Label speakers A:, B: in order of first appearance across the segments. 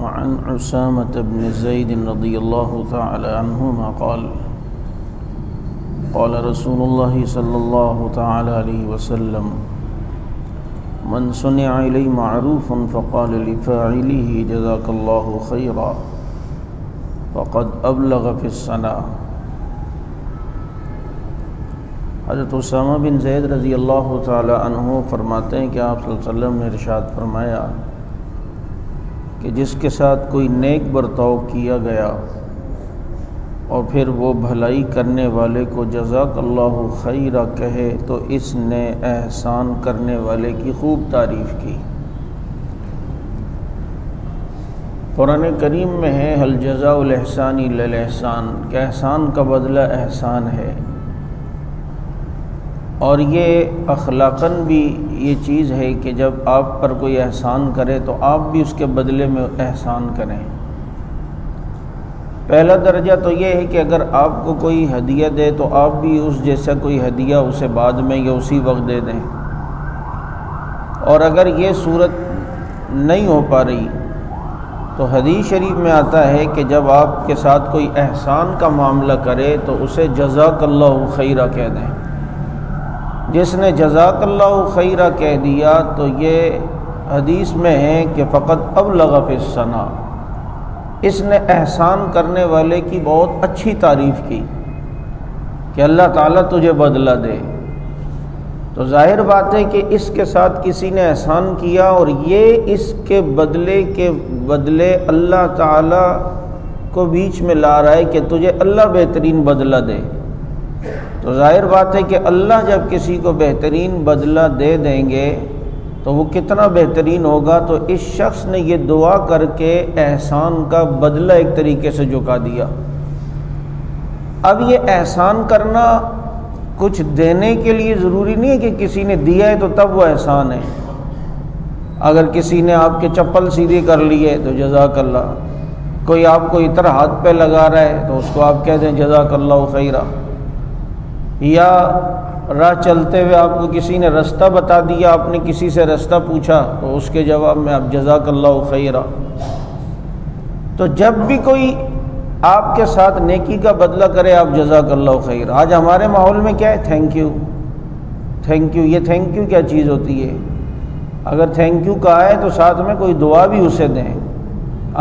A: وعن أسامة بن زيد رضي الله تعالى عنهما قال قال رسول الله صلى الله تعالى عليه وسلم من صنع إلي معروفا فقال لفاعله جزاك الله خيرا فقد أبلغ في الصنعة۔ حضرت اسامہ بن زید رضی اللہ تعالی عنہ فرماتے ہیں کہ آپ صلی اللہ علیہ وسلم نے ارشاد فرمایا کہ جس کے ساتھ کوئی نیک برتاؤ کیا گیا اور پھر وہ بھلائی کرنے والے کو جزاک اللہ خیرہ کہے تو اس نے احسان کرنے والے کی خوب تعریف کی۔ قرآن کریم میں ہے هل جزاء الاحسان الا الاحسان، کہ احسان کا بدلہ احسان ہے، اور یہ اخلاقاً بھی یہ چیز ہے کہ جب آپ پر کوئی احسان کرے تو آپ بھی اس کے بدلے میں احسان کریں۔ پہلا درجہ تو یہ ہے کہ اگر آپ کو کوئی ہدیہ دے تو آپ بھی اس جیسا کوئی ہدیہ اسے بعد میں یا اسی وقت دے دیں، اور اگر یہ صورت نہیں ہو پا رہی تو حدیث شریف میں آتا ہے کہ جب آپ کے ساتھ کوئی احسان کا معاملہ کرے تو اسے جزاک اللہ خیرہ کہہ دیں۔ جس نے جزاک اللہ خیرہ کہہ دیا تو یہ حدیث میں ہے کہ فقط ابلغ فی الثناء، اس نے احسان کرنے والے کی بہت اچھی تعریف کی کہ اللہ تعالیٰ تجھے بدلہ دے۔ تو ظاہر بات ہے کہ اس کے ساتھ کسی نے احسان کیا اور یہ اس کے بدلے اللہ تعالیٰ کو بیچ میں لا رہا ہے کہ تجھے اللہ بہترین بدلہ دے۔ تو ظاہر بات ہے کہ اللہ جب کسی کو بہترین بدلہ دے دیں گے تو وہ کتنا بہترین ہوگا۔ تو اس شخص نے یہ دعا کر کے احسان کا بدلہ ایک طریقے سے چکا دیا۔ اب یہ احسان کرنا کچھ دینے کے لیے ضروری نہیں ہے کہ کسی نے دیا ہے تو تب وہ احسان ہے۔ اگر کسی نے آپ کے چپل سیدھی کر لی ہے تو جزاک اللہ، کوئی آپ کو عطر ہاتھ پہ لگا رہا ہے تو اس کو آپ کہہ دیں جزاک اللہ خیرہ، یا راہ چلتے ہوئے آپ کو کسی نے رستہ بتا دیا، آپ نے کسی سے رستہ پوچھا تو اس کے جواب میں آپ جزاک اللہ خیرہ۔ تو جب بھی کوئی آپ کے ساتھ نیکی کا بدلہ کرے آپ جزاک اللہ خیر۔ آج ہمارے ماحول میں کیا ہے؟ Thank you, thank you. یہ تھینک یو کیا چیز ہوتی ہے؟ اگر تھینک یو کہا ہے تو ساتھ میں کوئی دعا بھی اسے دیں۔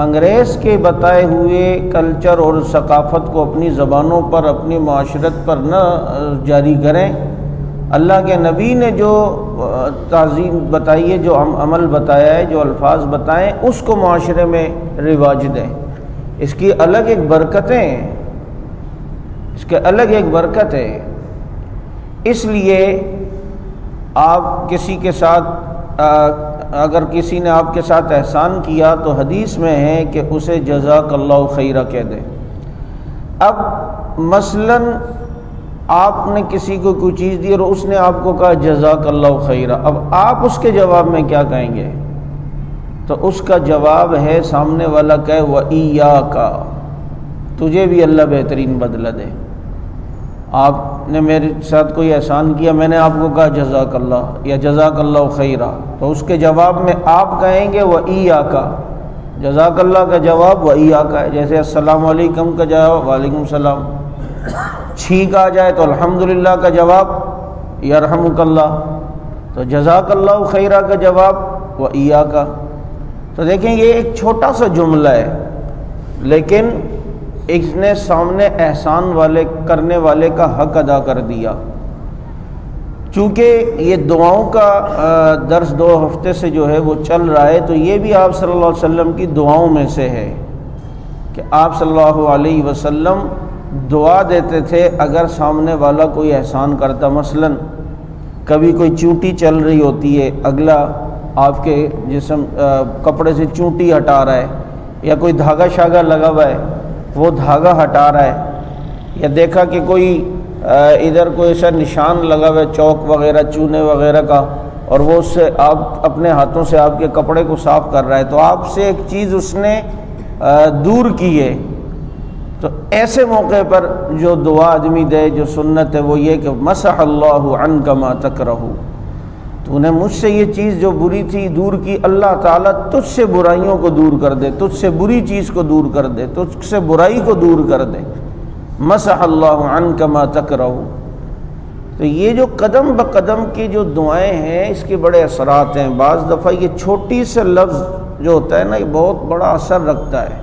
A: انگریز کے بتائے ہوئے کلچر اور ثقافت کو اپنی زبانوں پر، اپنی معاشرت پر نہ جاری کریں۔ اللہ کے نبی نے جو تعظیم بتائی ہے، جو عمل بتایا ہے، جو الفاظ بتائیں، اس کو معاشرے میں رواج دیں۔ اس کی الگ ایک برکتیں ہیں، اس کے الگ ایک برکت ہے۔ اس لیے آپ کسی کے ساتھ اگر کسی نے آپ کے ساتھ احسان کیا تو حدیث میں ہے کہ اسے جزاک اللہ خیرہ کہہ دیں۔ اب مثلاً آپ نے کسی کو کوئی چیز دی اور اس نے آپ کو کہا جزاک اللہ خیرہ، اب آپ اس کے جواب میں کیا کہیں گے؟ تو اس کا جواب ہے سامنے والا کہے وَإِيَّاكَ، تجھے بھی اللہ بہترین بدلہ دے۔ آپ نے میرے ساتھ کوئی احسان کیا، میں نے آپ کو کہا جزاک اللہ یا جزاک اللہ خیرہ، تو اس کے جواب میں آپ کہیں گے وَإِيَّاكَ، جزاک اللہ کا جواب وَإِيَّاكَ ہے۔ جیسے السلام علیکم کا جواب وعلیکم السلام، چھینک آ جائے تو الحمدللہ کا جواب یرحمک اللہ، تو جزاک اللہ خیرہ کا جواب وَإِيَّاكَ۔ تو دیکھیں یہ ایک چھوٹا سا جملہ ہے، لیکن اس نے سامنے احسان والے کرنے والے کا حق ادا کر دیا۔ چونکہ یہ دعاؤں کا درس 2 ہفتے سے جو ہے وہ چل رہا ہے، تو یہ بھی آپ صلی اللہ علیہ وسلم کی دعاؤں میں سے ہے کہ آپ صلی اللہ علیہ وسلم دعا دیتے تھے اگر سامنے والا کوئی احسان کرتا۔ مثلاً کبھی کوئی چونٹی چل رہی ہوتی ہے، اگلا آپ کے جسم کپڑے سے چونٹی ہٹا رہا ہے، یا کوئی دھاگا شاگا لگا ہوا ہے وہ دھاگا ہٹا رہا ہے، یا دیکھا کہ کوئی ادھر کوئی ایسا نشان لگا ہوا ہے چوک وغیرہ چونے وغیرہ کا، اور وہ اس سے آپ اپنے ہاتھوں سے آپ کے کپڑے کو صاف کر رہا ہے، تو آپ سے ایک چیز اس نے دور کی ہے، تو ایسے موقع پر جو دعا آدمی دے جو سنت ہے وہ یہ کہ مسح اللہ عنک ما تکرہ، تو نے مجھ سے یہ چیز جو بری تھی دور کی، اللہ تعالیٰ تجھ سے برائیوں کو دور کر دے، تجھ سے بری چیز کو دور کر دے، تجھ سے برائی کو دور کر دے۔ مسح اللہ عنک ما تکرہ۔ تو یہ جو قدم بقدم کی جو دعائیں ہیں اس کے بڑے اثرات ہیں۔ بعض دفعہ یہ چھوٹی سے لفظ جو ہوتا ہے نا یہ بہت بڑا اثر رکھتا ہے۔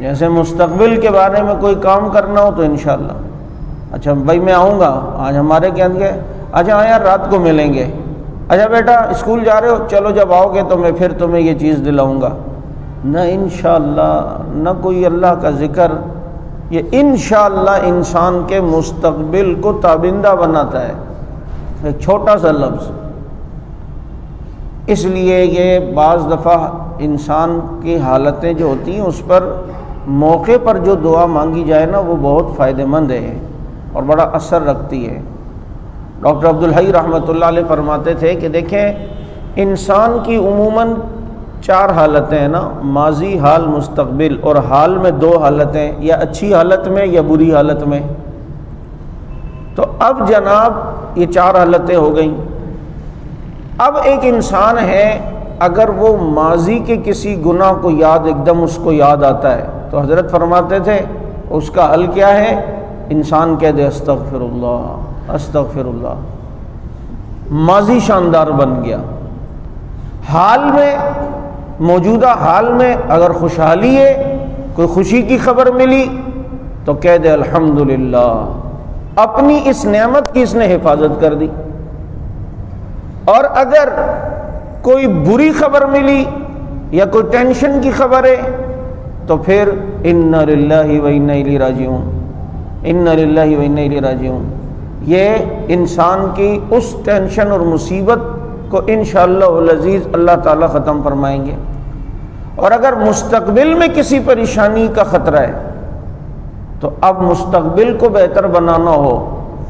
A: جیسے مستقبل کے بارے میں کوئی کام کرنا ہو تو انشاءاللہ، اچھا بھائی میں آؤں گا، آج ہمارے کیا اچھا یار رات کو ملیں گے، اچھا بیٹا اسکول جا رہے ہو، چلو جب آؤ گے تو میں پھر تمہیں یہ چیز دلاؤں گا۔ نہ انشاءاللہ نہ کوئی اللہ کا ذکر، یہ انشاءاللہ انسان کے مستقبل کو تابندہ بناتا ہے، ایک چھوٹا سا لفظ۔ اس لیے یہ بعض دفعہ انسان کی حالتیں جو ہوتی ہیں اس پر موقع پر جو دعا مانگی جائے نا وہ بہت فائدہ مند ہے اور بڑا اثر رکھتی ہے۔ ڈاکٹر عبدالحی رحمۃ اللہ علیہ فرماتے تھے کہ دیکھیں انسان کی عموماً 4 حالتیں ہیں نا، ماضی، حال، مستقبل، اور حال میں 2 حالتیں، یا اچھی حالت میں یا بری حالت میں۔ تو اب جناب یہ 4 حالتیں ہو گئیں۔ اب ایک انسان ہے اگر وہ ماضی کے کسی گناہ کو ایک دم اس کو یاد آتا ہے تو حضرت فرماتے تھے اس کا حل کیا ہے؟ انسان کہہ دے استغفر اللہ استغفر اللہ، ماضی شاندار بن گیا۔ حال میں، موجودہ حال میں اگر خوشحالی ہے، کوئی خوشی کی خبر ملی تو کہہ دے الحمدللہ، اپنی اس نعمت کی اس نے حفاظت کر دی۔ اور اگر کوئی بری خبر ملی یا کوئی ٹینشن کی خبر ہے تو پھر انا للہ و انا الیہ راجعون، انا للہ و انا الیہ راجعون۔ یہ انسان کی اس ٹینشن اور مصیبت کو انشاءاللہ العزیز اللہ تعالیٰ ختم فرمائیں گے۔ اور اگر مستقبل میں کسی پریشانی کا خطرہ ہے تو اب مستقبل کو بہتر بنانا ہو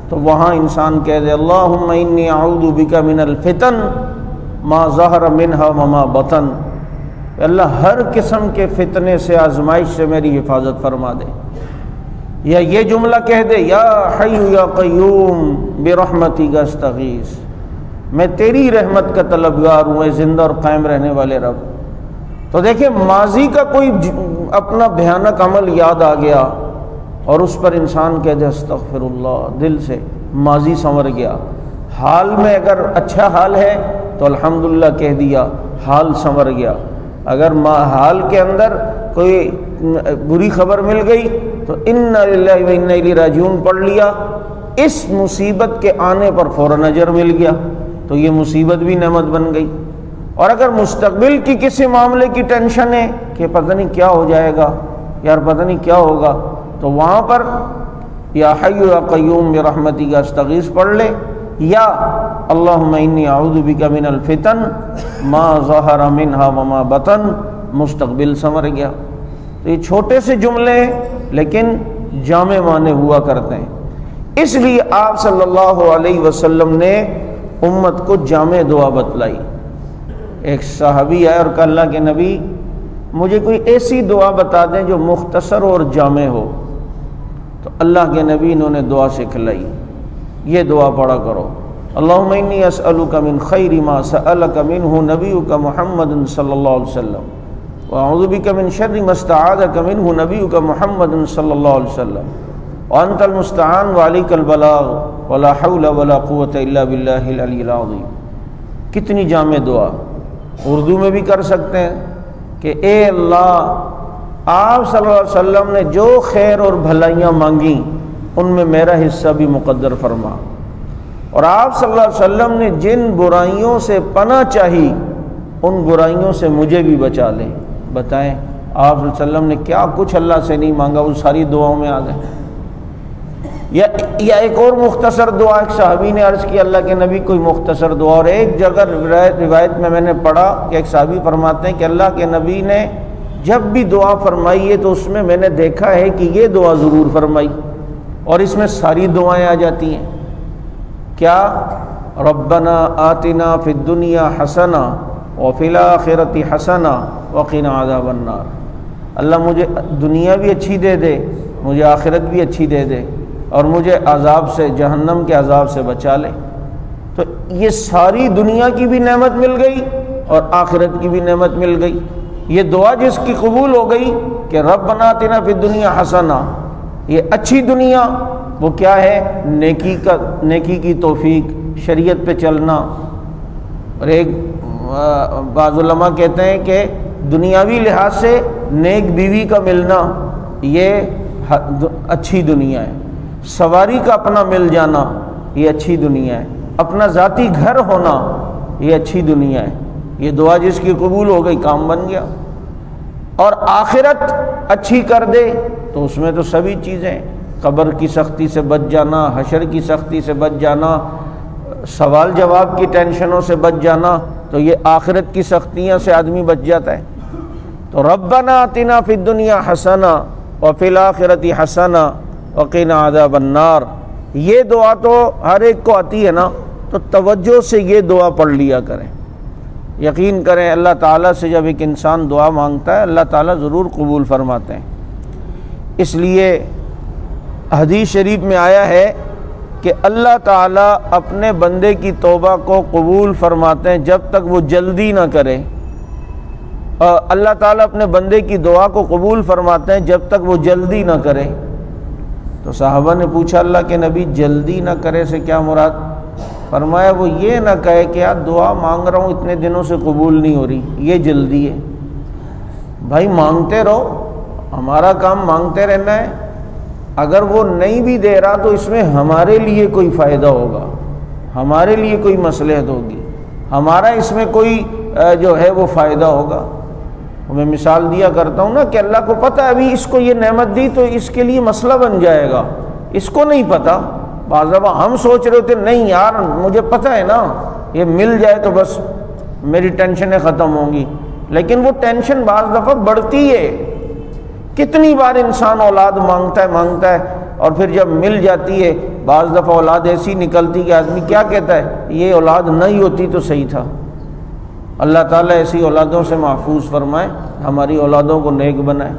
A: تو وہاں انسان کہہ دے اللہم انی اعوذ بک من الفتن ما ظہر منہا وما بطن، اللہ ہر قسم کے فتنے سے، آزمائش سے میری حفاظت فرما دے۔ یا یہ جملہ کہہ دے یا حی یا قیوم برحمتک استغیث، میں تیری رحمت کا طلبگار ہوں اے زندہ اور قائم رہنے والے رب۔ تو دیکھیں ماضی کا کوئی اپنا بھیانک عمل یاد آ گیا اور اس پر انسان کہہ دے استغفر اللہ دل سے، ماضی سنور گیا۔ حال میں اگر اچھا حال ہے تو الحمدللہ کہہ دیا، حال سنور گیا۔ اگر حال کے اندر کوئی بری خبر مل گئی تو انا للہ و انا الیہ راجعون پڑھ لیا، اس مصیبت کے آنے پر فوراً اجر مل گیا تو یہ مصیبت بھی نعمت بن گئی۔ اور اگر مستقبل کی کسی معاملے کی ٹینشن ہے کہ پتہ نہیں کیا ہو جائے گا، یار پتہ نہیں کیا ہوگا، تو وہاں پر یا حی یا قیوم برحمتک استغیث پڑھ لے، یا اللہم انی اعوذ بک من الفتن ما ظہر منہا وما بطن، مستقبل سنور گیا۔ تو یہ چھوٹے سے جملے لیکن جامع معنی ہوا کرتے ہیں، اس لیے آپ صلی اللہ علیہ وسلم نے امت کو جامع دعا بتلائی۔ ایک صحابی آئے اور کہا اللہ کے نبی مجھے کوئی ایسی دعا بتا دیں جو مختصر اور جامع ہو، تو اللہ کے نبی انہوں نے دعا سکھلائی، یہ دعا پڑھا کرو اللہم انی اسألک من خیر ما سألک منہ نبیک محمد صلی اللہ علیہ وسلم واعوذ بک من شر ما استعاذک منہ نبیک محمد صلی اللہ علیہ وسلم وانت المستعان وعلیک البلاغ ولا حول ولا قوة الا باللہ العلی العظیم۔ کتنی جامع دعا، اردو میں بھی کر سکتے ہیں کہ اے اللہ آپ صلی اللہ علیہ وسلم نے جو خیر اور بھلائیاں مانگیں ان میں میرا حصہ بھی مقدر فرما، اور آپ صلی اللہ علیہ وسلم نے جن برائیوں سے پناہ چاہی ان برائیوں سے مجھے بھی بچا لیں۔ بتائیں آپ صلی اللہ علیہ وسلم نے کیا کچھ اللہ سے نہیں مانگا، وہ ساری دعاؤں میں آ گئے۔ یا ایک اور مختصر دعا، ایک صحابی نے عرض کی اللہ کے نبی کوئی مختصر دعا، اور ایک جگہ روایت میں نے پڑھا کہ ایک صحابی فرماتے ہیں کہ اللہ کے نبی نے جب بھی دعا فرمائی ہے تو اس میں نے دیکھا ہے کہ یہ دعا ضرور فرمائی، اور اس میں ساری دعائیں آ جاتی ہیں۔ کیا؟ ربنا آتنا فی الدنیا حسنہ وفی الآخرۃ حسنہ وقنا عذاب النار، اللہ مجھے دنیا بھی اچھی دے دے، مجھے آخرت بھی اچھی دے دے، اور مجھے عذاب سے، جہنم کے عذاب سے بچا لے۔ تو یہ ساری دنیا کی بھی نعمت مل گئی اور آخرت کی بھی نعمت مل گئی۔ یہ دعا جس کی قبول ہو گئی کہ ربنا آتنا فی الدنیا حسنہ، یہ اچھی دنیا وہ کیا ہے؟ نیکی کی توفیق، شریعت پہ چلنا۔ اور ایک بعض علماء کہتے ہیں کہ دنیاوی لحاظ سے نیک بیوی کا ملنا یہ اچھی دنیا ہے، سواری کا اپنا مل جانا یہ اچھی دنیا ہے، اپنا ذاتی گھر ہونا یہ اچھی دنیا ہے۔ یہ دعا جس کی قبول ہو گئی کام بن گیا۔ اور آخرت اچھی کر دے تو اس میں تو سبھی چیزیں، قبر کی سختی سے بچ جانا، حشر کی سختی سے بچ جانا، سوال جواب کی ٹینشنوں سے بچ جانا، تو یہ آخرت کی سختیاں سے آدمی بچ جاتا ہے۔ تو ربنا آتنا فی الدنیا حسنہ وفی الآخرۃ حسنہ وقنا عذاب النار، یہ دعا تو ہر ایک کو آتی ہے نا، تو توجہ سے یہ دعا پڑھ لیا کریں۔ یقین کریں اللہ تعالیٰ سے جب ایک انسان دعا مانگتا ہے اللہ تعالیٰ ضرور قبول فرماتے ہیں۔ اس لیے حدیث شریف میں آیا ہے کہ اللہ تعالیٰ اپنے بندے کی توبہ کو قبول فرماتے ہیں جب تک وہ جلدی نہ کرے، اور اللہ تعالیٰ اپنے بندے کی دعا کو قبول فرماتے ہیں جب تک وہ جلدی نہ کرے۔ تو صحابہ نے پوچھا اللہ کے نبی جلدی نہ کرے سے کیا مراد؟ فرمایا وہ یہ نہ کہے کہ یار دعا مانگ رہا ہوں اتنے دنوں سے قبول نہیں ہو رہی، یہ جلدی ہے۔ بھائی مانگتے رہو، ہمارا کام مانگتے رہنا ہے، اگر وہ نہیں بھی دے رہا تو اس میں ہمارے لیے کوئی فائدہ ہوگا، ہمارے لیے کوئی مصلحت ہوگی، ہمارا اس میں کوئی جو ہے وہ فائدہ ہوگا۔ میں مثال دیا کرتا ہوں نا کہ اللہ کو پتہ ہے ابھی اس کو یہ نعمت دی تو اس کے لیے مسئلہ بن جائے گا، اس کو نہیں پتہ۔ بعض دفعہ ہم سوچ رہے ہوتے نہیں یار مجھے پتہ ہے نا یہ مل جائے تو بس میری ٹینشنیں ختم ہوں گی، لیکن وہ ٹینشن بعض دفعہ بڑھتی ہے۔ کتنی بار انسان اولاد مانگتا ہے اور پھر جب مل جاتی ہے بعض دفعہ اولاد ایسی نکلتی کہ آدمی کیا کہتا ہے یہ اولاد نہیں ہوتی تو صحیح تھا۔ اللہ تعالیٰ ایسی اولادوں سے محفوظ فرمائے، ہماری اولادوں کو نیک بنائے۔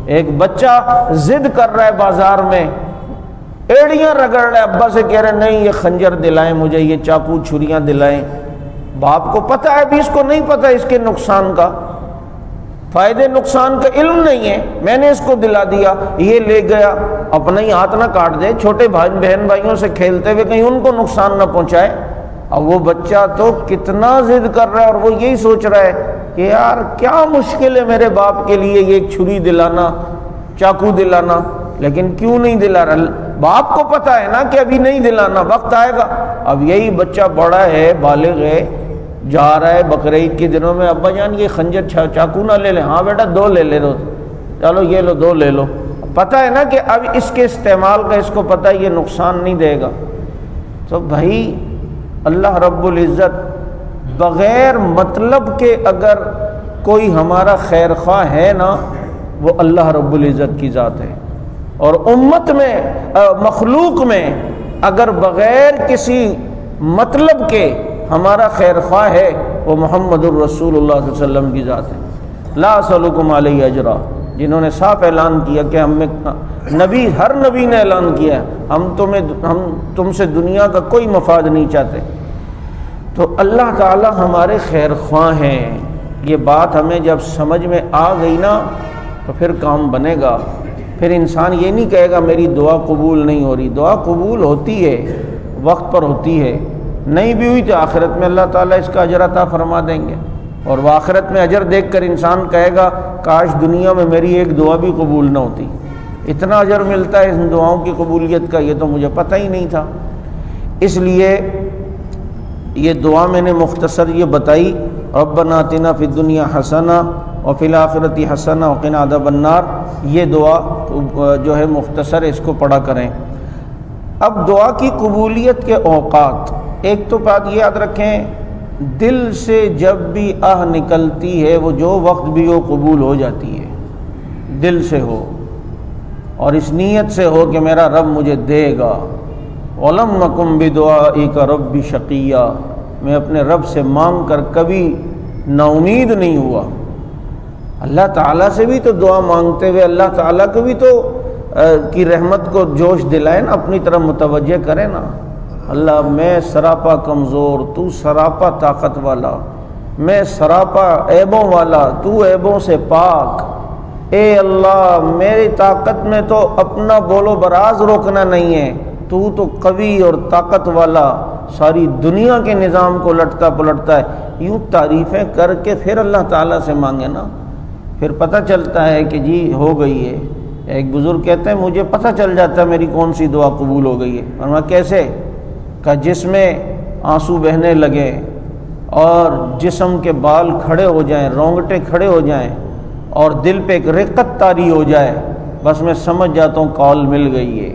A: ایک بچہ ضد کر رہا ہے بازار میں، ایڑیاں رگڑ رہا ہے، ابا سے کہہ رہے نہیں یہ خنجر دلائیں مجھے، یہ چاقو چھریاں دلائیں۔ باپ کو پتہ ہے ابھی اس کو نہیں پتہ اس کے نقصان کا، فائدے نقصان کا علم نہیں ہے، میں نے اس کو دلا دیا، یہ لے گیا، اپنا ہی ہاتھ نہ کاٹ دے، چھوٹے بہن بھائیوں سے کھیلتے ہوئے کہیں ان کو نقصان نہ پہنچائے۔ اب وہ بچہ تو کتنا ضد کر رہا ہے اور وہ یہی سوچ رہا ہے کہ یار کیا مشکل ہے میرے باپ کے لیے یہ ایک چھری دلانا، چاقو دلانا، لیکن کیوں نہیں دلا رہا؟ باپ کو پتہ ہے نا کہ ابھی نہیں دلانا، وقت آئے گا۔ اب یہی بچہ بڑا ہے، بالغ ہے، جا رہا ہے بقرعید کے دنوں میں، ابا جان یہ خنجر چاقو نہ لے لیں؟ ہاں بیٹا 2 لے لے، چلو یہ لو 2 لے لو۔ پتہ ہے نا کہ اب اس کے استعمال کا اس کو پتہ ہے یہ نقصان نہیں دے گا۔ تو بھائی اللہ رب العزت بغیر مطلب کے اگر کوئی ہمارا خیر خواہ ہے نا وہ اللہ رب العزت کی ذات ہے، اور امت میں مخلوق میں اگر بغیر کسی مطلب کے ہمارا خیر خواہ ہے وہ محمد الرسول اللہ صلی اللہ علیہ وسلم کی ذات ہے۔ لا اسألکم علیہ اجرا، جنہوں نے صاف اعلان کیا کہ ہم میں نبی، ہر نبی نے اعلان کیا ہم تم سے دنیا کا کوئی مفاد نہیں چاہتے۔ تو اللہ تعالی ہمارے خیر خواہ ہیں، یہ بات ہمیں جب سمجھ میں آ گئی نا تو پھر کام بنے گا۔ پھر انسان یہ نہیں کہے گا میری دعا قبول نہیں ہو رہی، دعا قبول ہوتی ہے، وقت پر ہوتی ہے، نہیں بھی ہوئی تو آخرت میں اللہ تعالیٰ اس کا اجر عطا فرما دیں گے، اور وہ آخرت میں اجر دیکھ کر انسان کہے گا کاش دنیا میں میری ایک دعا بھی قبول نہ ہوتی، اتنا اجر ملتا ہے ان دعاؤں کی قبولیت کا، یہ تو مجھے پتہ ہی نہیں تھا۔ اس لیے یہ دعا میں نے مختصر یہ بتائی، ربنا آتنا فی الدنیا حسنہ وفی الآخرۃ حسنہ وقنا عذاب النار، یہ دعا جو ہے مختصر اس کو پڑھا کریں۔ اب دعا کی قبولیت کے اوقات، ایک تو بات یہ یاد رکھیں دل سے جب بھی آہ نکلتی ہے وہ جو وقت بھی ہو قبول ہو جاتی ہے، دل سے ہو اور اس نیت سے ہو کہ میرا رب مجھے دے گا۔ وَلَمْ نَكُنْ بِدُعَائِكَ رَبِّ شَقِيًّا، میں اپنے رب سے مانگ کر کبھی نا امید نہیں ہوا۔ اللہ تعالیٰ سے بھی تو دعا مانگتے ہوئے اللہ تعالیٰ کو بھی تو کی رحمت کو جوش دلائے نا، اپنی طرف متوجہ کرے نا۔ اللہ میں سراپا کمزور، تو سراپا طاقت والا، میں سراپا عیبوں والا، تو عیبوں سے پاک۔ اے اللہ میری طاقت میں تو اپنا بول و براز روکنا نہیں ہے، تو قوی اور طاقت والا، ساری دنیا کے نظام کو لٹتا پلٹتا ہے۔ یوں تعریفیں کر کے پھر اللہ تعالیٰ سے مانگے نا، پھر پتہ چلتا ہے کہ جی ہو گئی ہے۔ ایک بزرگ کہتے ہیں مجھے پتہ چل جاتا ہے میری کون سی دعا قبول ہو گئی ہے۔ فرمایا کیسے؟ کہ جس میں آنسو بہنے لگے اور جسم کے بال کھڑے ہو جائیں، رونگٹے کھڑے ہو جائیں اور دل پہ ایک رقت طاری ہو جائے، بس میں سمجھ جاتا ہوں کال مل گئی ہے،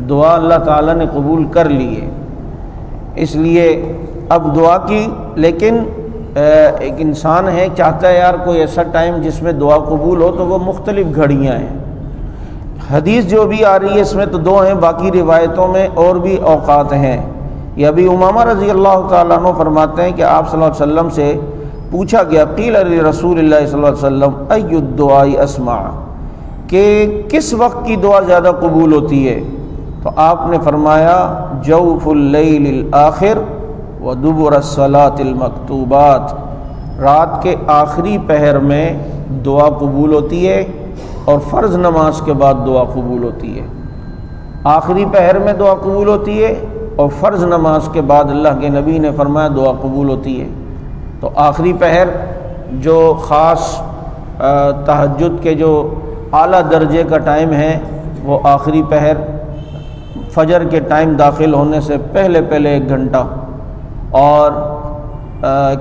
A: دعا اللہ تعالیٰ نے قبول کر لی ہے۔ اس لیے اب دعا کی، لیکن ایک انسان ہے چاہتا ہے یار کوئی ایسا ٹائم جس میں دعا قبول ہو، تو وہ مختلف گھڑیاں ہیں۔ حدیث جو بھی آ رہی ہے اس میں تو دو ہیں، باقی روایتوں میں اور بھی اوقات ہیں۔ یہ ابھی امامہ رضی اللہ تعالیٰ عنہ فرماتے ہیں کہ آپ صلی اللہ علیہ وسلم سے پوچھا گیا، قیل لرسول اللہ صلی اللہ علیہ وسلم ای الدعاء اسمع، کہ کس وقت کی دعا زیادہ قبول ہوتی ہے؟ تو آپ نے فرمایا جوف اللیل الآخر ودبر الصلاۃ المکتوبات، رات کے آخری پہر میں دعا قبول ہوتی ہے اور فرض نماز کے بعد دعا قبول ہوتی ہے۔ آخری پہر میں دعا قبول ہوتی ہے اور فرض نماز کے بعد اللہ کے نبی نے فرمایا دعا قبول ہوتی ہے۔ تو آخری پہر جو خاص تہجد کے جو اعلیٰ درجے کا ٹائم ہے، وہ آخری پہر فجر کے ٹائم داخل ہونے سے پہلے 1 گھنٹہ، اور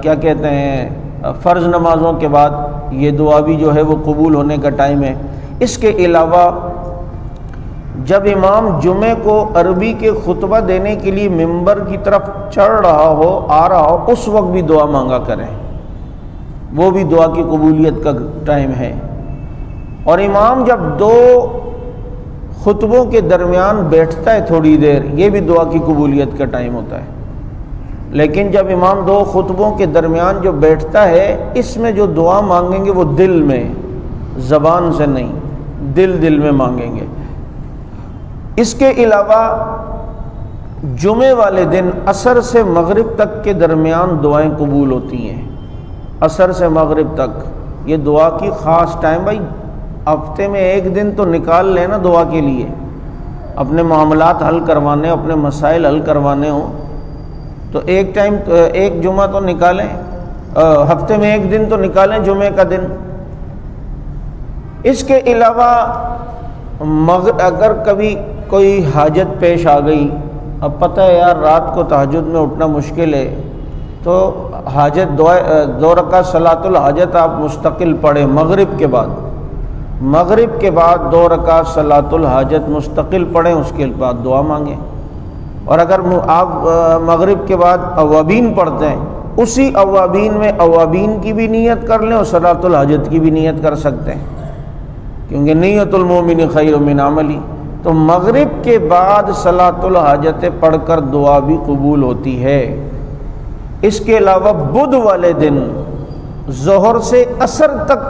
A: کیا کہتے ہیں فرض نمازوں کے بعد یہ دعا بھی جو ہے وہ قبول ہونے کا ٹائم ہے۔ اس کے علاوہ جب امام جمعے کو عربی کے خطبہ دینے کے لیے ممبر کی طرف چڑھ رہا ہو، آ رہا ہو، اس وقت بھی دعا مانگا کریں، وہ بھی دعا کی قبولیت کا ٹائم ہے۔ اور امام جب 2 خطبوں کے درمیان بیٹھتا ہے تھوڑی دیر، یہ بھی دعا کی قبولیت کا ٹائم ہوتا ہے۔ لیکن جب امام 2 خطبوں کے درمیان جو بیٹھتا ہے، اس میں جو دعا مانگیں گے وہ دل میں، زبان سے نہیں، دل میں مانگیں گے۔ اس کے علاوہ جمعے والے دن عصر سے مغرب تک کے درمیان دعائیں قبول ہوتی ہیں، عصر سے مغرب تک یہ دعا کی خاص ٹائم۔ بھائی ہفتے میں 1 دن تو نکال لینا دعا کے لیے، اپنے معاملات حل کروانے، اپنے مسائل حل کروانے ہوں تو ایک جمعہ تو نکالیں، ہفتے میں 1 دن تو نکالیں جمعے کا دن۔ اس کے علاوہ اگر کبھی کوئی حاجت پیش آ گئی، اب پتہ ہے یار رات کو تہجد میں اٹھنا مشکل ہے، تو حاجت 2 رکعت صلاۃ الحاجت آپ مستقل پڑھیں مغرب کے بعد، 2 رکعت صلاۃ الحاجت مستقل پڑھیں، اس کے بعد دعا مانگیں۔ اور اگر آپ مغرب کے بعد اوابین پڑھتے ہیں، اسی اوابین میں اوابین کی بھی نیت کر لیں اور صلاۃ الحاجت کی بھی نیت کر سکتے ہیں، کیونکہ نیت المومن خیر من عملی۔ تو مغرب کے بعد صلاۃ الحاجت پڑھ کر دعا بھی قبول ہوتی ہے۔ اس کے علاوہ بدھ والے دن ظہر سے عصر تک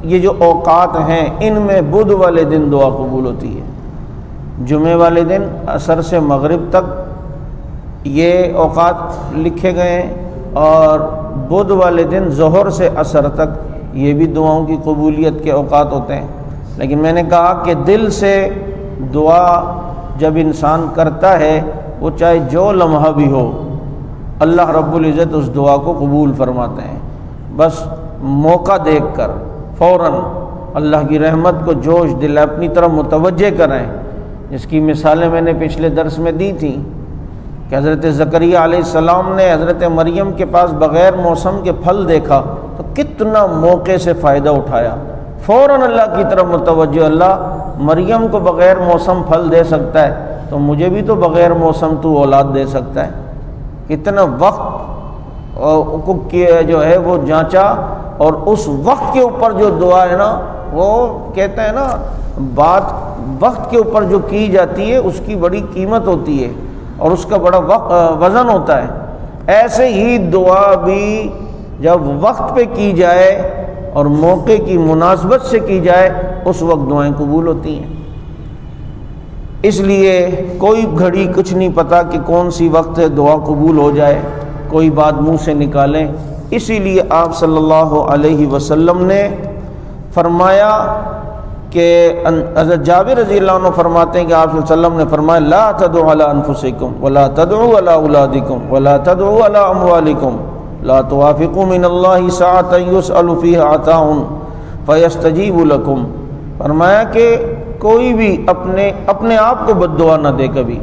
A: یہ جو اوقات ہیں، ان میں بدھ والے دن دعا قبول ہوتی ہے۔ جمعے والے دن عصر سے مغرب تک یہ اوقات لکھے گئے ہیں، اور بدھ والے دن ظہر سے عصر تک یہ بھی دعاؤں کی قبولیت کے اوقات ہوتے ہیں۔ لیکن میں نے کہا کہ دل سے دعا جب انسان کرتا ہے، وہ چاہے جو لمحہ بھی ہو، اللہ رب العزت اس دعا کو قبول فرماتے ہیں۔ بس موقع دیکھ کر فوراً اللہ کی رحمت کو جوش دل اپنی طرف متوجہ کریں، جس کی مثالیں میں نے پچھلے درس میں دی تھیں کہ حضرت زکریہ علیہ السلام نے حضرت مریم کے پاس بغیر موسم کے پھل دیکھا تو کتنا موقع سے فائدہ اٹھایا، فوراً اللہ کی طرف متوجہ، اللہ مریم کو بغیر موسم پھل دے سکتا ہے تو مجھے بھی تو بغیر موسم تو اولاد دے سکتا ہے۔ کتنا وقت کو جو ہے وہ جانچا، اور اس وقت کے اوپر جو دعا ہے نا، وہ کہتے ہیں نا بات وقت کے اوپر جو کی جاتی ہے اس کی بڑی قیمت ہوتی ہے اور اس کا بڑا وزن ہوتا ہے۔ ایسے ہی دعا بھی جب وقت پہ کی جائے اور موقع کی مناسبت سے کی جائے، اس وقت دعائیں قبول ہوتی ہیں۔ اس لیے کوئی گھڑی کچھ نہیں پتہ کہ کون سی وقت دعا قبول ہو جائے، کوئی بات منہ سے نکالیں۔ اسی لیے آپ صلی اللہ علیہ وسلم نے فرمایا کہ حضرت جابر رضی اللہ عنہ فرماتے ہیں کہ آپ صلی اللہ علیہ وسلم نے فرمایا لا تدعوا علی انفسکم ولا تدعوا علی اولادکم ولا تدعوا علی اموالکم لا توافقوا من اللہ ساعۃ یسأل فیہا عطاء فیستجیب لکم۔ فرمایا کہ کوئی بھی اپنے آپ کو بد دعا نہ دے، کبھی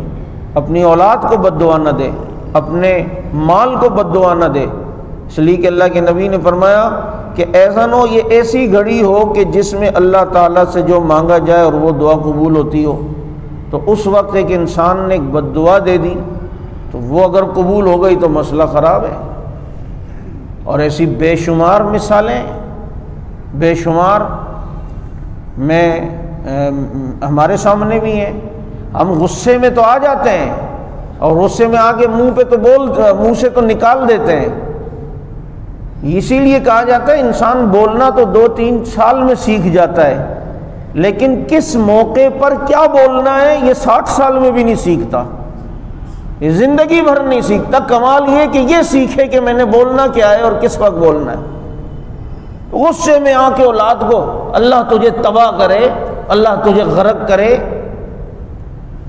A: اپنی اولاد کو بد دعا نہ دے، اپنے مال کو بد دعا نہ دے، اس لیے کہ اللہ کے نبی نے فرمایا کہ ایسا نہ ہو یہ ایسی گھڑی ہو کہ جس میں اللہ تعالیٰ سے جو مانگا جائے اور وہ دعا قبول ہوتی ہو، تو اس وقت ایک انسان نے ایک بد دعا دے دی تو وہ اگر قبول ہو گئی تو مسئلہ خراب ہے۔ اور ایسی بے شمار مثالیں، بے شمار میں ہمارے سامنے بھی ہیں۔ ہم غصے میں تو آ جاتے ہیں اور غصے میں آ کے منہ سے تو نکال دیتے ہیں۔ اسی لیے کہا جاتا ہے انسان بولنا تو 2-3 سال میں سیکھ جاتا ہے، لیکن کس موقع پر کیا بولنا ہے یہ 60 سال میں بھی نہیں سیکھتا، یہ زندگی بھر نہیں سیکھتا۔ کمال یہ کہ یہ سیکھے کہ میں نے بولنا کیا ہے اور کس وقت بولنا ہے۔ غصے میں آ کے اولاد کو اللہ تجھے تباہ کرے، اللہ تجھے غرق کرے،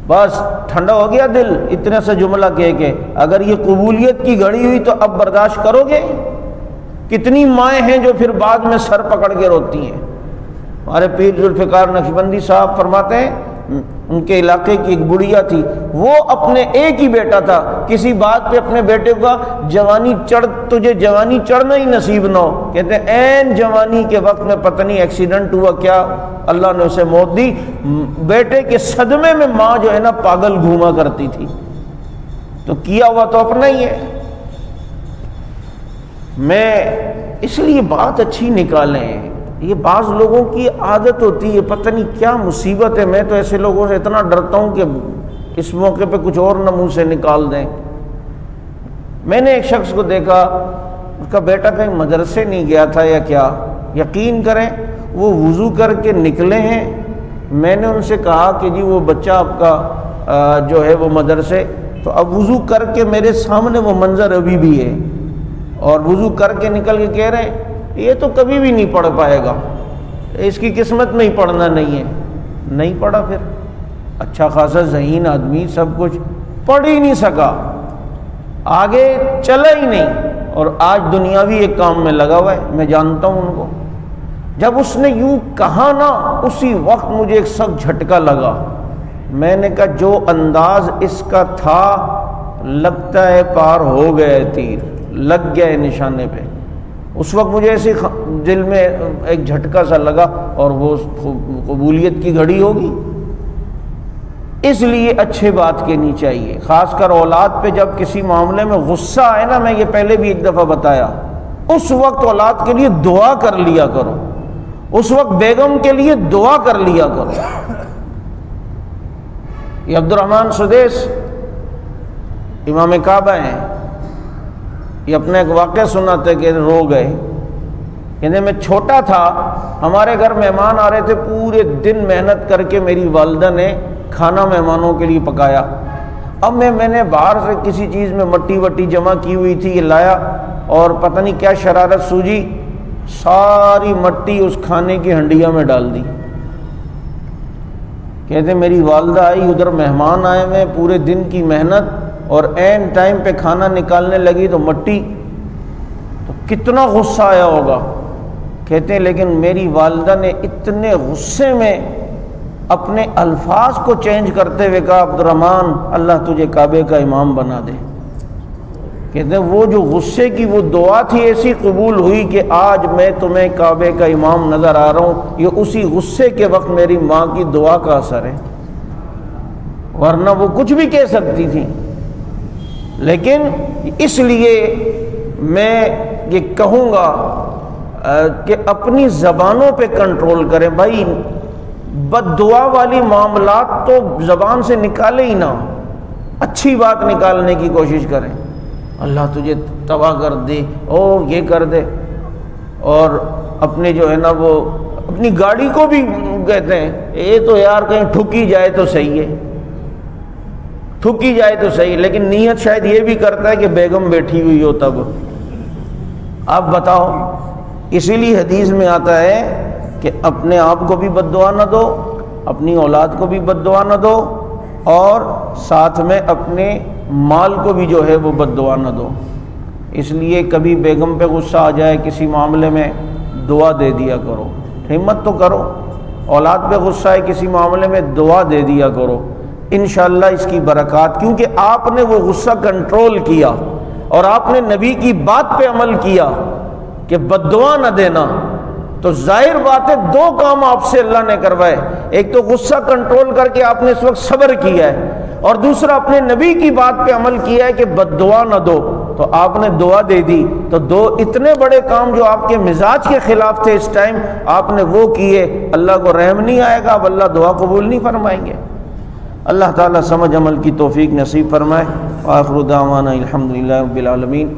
A: بس ٹھنڈا ہو گیا دل اتنے سے جملہ کہہ کے۔ اگر یہ قبولیت کی گھڑی ہوئی تو اب برداشت کرو گے؟ کتنی مائیں ہیں جو پھر بعد میں سر پکڑ کے روتی ہیں۔ ہمارے پیر ذوالفقار نقشبندی صاحب فرماتے ہیں ان کے علاقے کی ایک بڑھیا تھی، وہ اپنے ایک ہی بیٹا تھا، کسی بات پہ اپنے بیٹے کو تجھے جوانی چڑھنا ہی نصیب نہ ہو، کہتے ہیں عین جوانی کے وقت میں پتہ نہیں ایکسیڈنٹ ہوا کیا، اللہ نے اسے موت دی۔ بیٹے کے صدمے میں ماں جو ہے نا پاگل گھوما کرتی تھی، تو کیا ہوا تو اپنا ہی ہے۔ میں اس لیے بات اچھی نکالیں، یہ بعض لوگوں کی عادت ہوتی ہے، پتہ نہیں کیا مصیبت ہے، میں تو ایسے لوگوں سے اتنا ڈرتا ہوں کہ اس موقع پہ کچھ اور نہ منہ سے نکال دیں۔ میں نے ایک شخص کو دیکھا، اس کا بیٹا کہیں مدرسے نہیں گیا تھا یا کیا، یقین کریں وہ وضو کر کے نکلے ہیں۔ میں نے ان سے کہا کہ جی وہ بچہ آپ کا جو ہے وہ مدرسے، تو اب وضو کر کے میرے سامنے وہ منظر ابھی بھی ہے، اور وضو کر کے نکل کے کہہ رہے ہیں یہ تو کبھی بھی نہیں پڑھ پائے گا، اس کی قسمت میں ہی پڑھنا نہیں ہے۔ نہیں پڑھا، پھر اچھا خاصا ذہین آدمی، سب کچھ پڑھ ہی نہیں سکا، آگے چلا ہی نہیں، اور آج دنیاوی ایک کام میں لگا ہوا ہے، میں جانتا ہوں ان کو۔ جب اس نے یوں کہا نا، اسی وقت مجھے ایک سخت جھٹکا لگا۔ میں نے کہا جو انداز اس کا تھا لگتا ہے پار ہو گئے، تیر لگ گیا ہے نشانے پہ۔ اس وقت مجھے ایسی دل میں ایک جھٹکا سا لگا، اور وہ قبولیت کی گھڑی ہوگی۔ اس لیے اچھے بات کہنی چاہیے، خاص کر اولاد پہ جب کسی معاملے میں غصہ آئے نا، میں یہ پہلے بھی ایک دفعہ بتایا، اس وقت اولاد کے لیے دعا کر لیا کرو، اس وقت بیگم کے لیے دعا کر لیا کرو۔ یہ عبد الرحمن سدیس امام کعبہ ہیں، یہ اپنا ایک واقعہ سناتے کہ رو گئے، کہتے میں چھوٹا تھا، ہمارے گھر مہمان آ رہے تھے، پورے دن محنت کر کے میری والدہ نے کھانا مہمانوں کے لیے پکایا۔ اب میں نے باہر سے کسی چیز میں مٹی وٹی جمع کی ہوئی تھی، یہ لایا، اور پتہ نہیں کیا شرارت سوجی، ساری مٹی اس کھانے کی ہنڈیا میں ڈال دی۔ کہتے میری والدہ آئی، ادھر مہمان آئے ہوئے، پورے دن کی محنت، اور عین ٹائم پہ کھانا نکالنے لگی تو مٹی، تو کتنا غصہ آیا ہوگا۔ کہتے ہیں لیکن میری والدہ نے اتنے غصے میں اپنے الفاظ کو چینج کرتے ہوئے کہا عبد الرحمن اللہ تجھے کعبے کا امام بنا دے۔ کہتے ہیں وہ جو غصے کی وہ دعا تھی ایسی قبول ہوئی کہ آج میں تمہیں کعبے کا امام نظر آ رہا ہوں، یہ اسی غصے کے وقت میری ماں کی دعا کا اثر ہے، ورنہ وہ کچھ بھی کہہ سکتی تھی۔ لیکن اس لیے میں یہ کہوں گا کہ اپنی زبانوں پہ کنٹرول کریں بھائی، بد دعا والی معاملات تو زبان سے نکالے ہی نہ، اچھی بات نکالنے کی کوشش کریں، اللہ تجھے تباہ کر دے، او یہ کر دے۔ اور اپنے جو ہے نا وہ اپنی گاڑی کو بھی کہتے ہیں یہ تو یار کہیں ٹھکی جائے تو صحیح ہے، تھکی جائے تو صحیح، لیکن نیت شاید یہ بھی کرتا ہے کہ بیگم بیٹھی ہوئی ہو تب۔ آپ بتاؤ، اسی لیے حدیث میں آتا ہے کہ اپنے آپ کو بھی بد دعا نہ دو، اپنی اولاد کو بھی بد دعا نہ دو، اور ساتھ میں اپنے مال کو بھی جو ہے وہ بد دعا نہ دو۔ اس لیے کبھی بیگم پہ غصہ آ جائے کسی معاملے میں، دعا دے دیا کرو، ہمت تو کرو۔ اولاد پہ غصہ ہے کسی معاملے میں، دعا دے دیا کرو، انشاءاللہ اس کی برکات، کیونکہ آپ نے وہ غصہ کنٹرول کیا اور آپ نے نبی کی بات پہ عمل کیا کہ بد دعا نہ دینا، تو ظاہر بات ہے دو کام آپ سے اللہ نے کروائے، ایک تو غصہ کنٹرول کر کے آپ نے اس وقت صبر کیا ہے، اور دوسرا اپنے نبی کی بات پہ عمل کیا ہے کہ بد دعا نہ دو، تو آپ نے دعا دے دی۔ تو دو اتنے بڑے کام جو آپ کے مزاج کے خلاف تھے اس ٹائم، آپ نے وہ کیے، اللہ کو رحم نہیں آئے گا، اب اللہ دعا قبول نہیں فرمائیں گے۔ اللہ تعالیٰ سمجھ عمل کی توفیق نصیب فرمائے۔ آخر دعوانا الحمدللہ رب العالمین۔